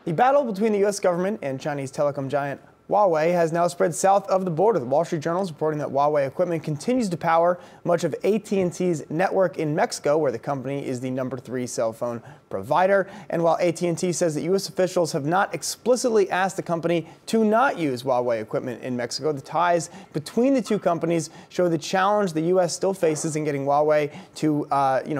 The battle between the U.S. government and Chinese telecom giant Huawei has now spread south of the border. The Wall Street Journal is reporting that Huawei equipment continues to power much of AT&T's network in Mexico, where the company is the #3 cell phone provider. And while AT&T says that U.S. officials have not explicitly asked the company to not use Huawei equipment in Mexico, the ties between the two companies show the challenge the U.S. still faces in getting Huawei to,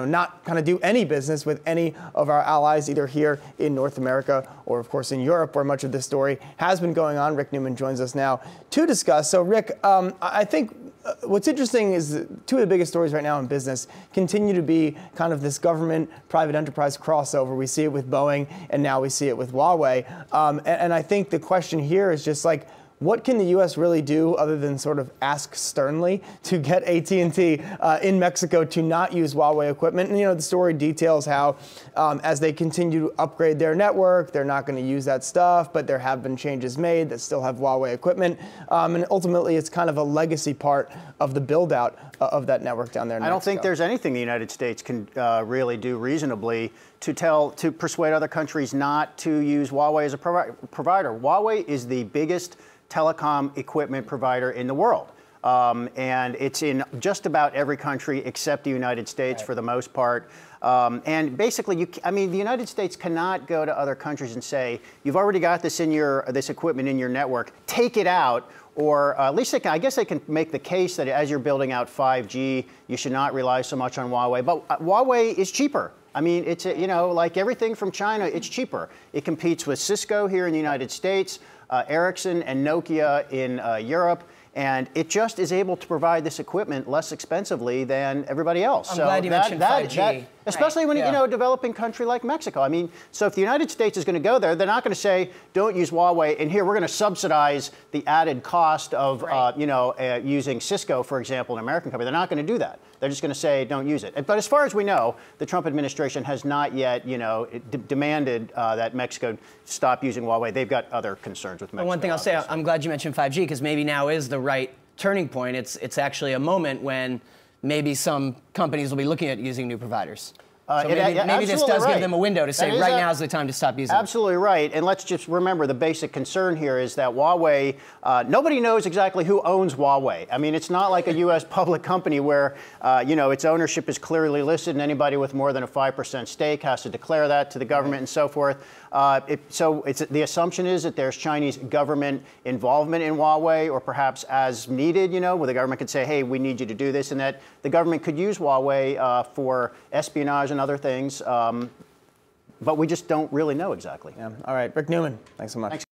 not kind of do any business with any of our allies, either here in North America or, of course, in Europe, where much of this story has been going on. Rick Newman joins us now to discuss. So, Rick, I think what's interesting is that two of the biggest stories right now in business continue to be kind of this government-private enterprise crossover. We see it with Boeing, and now we see it with Huawei. And I think the question here is just like, what can the U.S. really do other than sort of ask sternly to get AT&T in Mexico to not use Huawei equipment? And, the story details how as they continue to upgrade their network, they're not going to use that stuff, but there have been changes made that still have Huawei equipment. And ultimately, it's kind of a legacy part of the build-out of that network down there in Mexico. I don't think there's anything the United States can really do reasonably to persuade other countries not to use Huawei as a provider. Huawei is the biggest telecom equipment provider in the world. And it's in just about every country except the United States, right, for the most part. And basically, the United States cannot go to other countries and say, you've already got this this equipment in your network, take it out. Or at least I guess they can make the case that as you're building out 5G, you should not rely so much on Huawei. But Huawei is cheaper. I mean, it's, like everything from China, it's cheaper. It competes with Cisco here in the United States, Ericsson and Nokia in Europe, and it just is able to provide this equipment less expensively than everybody else. I'm glad you mentioned 5G. Especially when, a developing country like Mexico. I mean, so if the United States is going to go there, they're not going to say, don't use Huawei, and here we're going to subsidize the added cost of, using Cisco, for example, an American company. They're not going to do that. They're just going to say, don't use it. But as far as we know, the Trump administration has not yet, demanded that Mexico stop using Huawei. They've got other concerns with Mexico. Well, one thing I'll say, I'm glad you mentioned 5G, because maybe now is the right turning point. It's actually a moment when maybe some companies will be looking at using new providers. So maybe this does give them a window to say right now is the time to stop using it. Absolutely right. And let's just remember the basic concern here is that Huawei, nobody knows exactly who owns Huawei. I mean, it's not like a U.S. public company where, its ownership is clearly listed and anybody with more than a 5% stake has to declare that to the government and so forth. So the assumption is that there's Chinese government involvement in Huawei, or perhaps as needed, where the government could say, hey, we need you to do this, and that the government could use Huawei for espionage and other things. But we just don't really know exactly. Yeah. All right, Rick Newman, thanks so much. Thanks.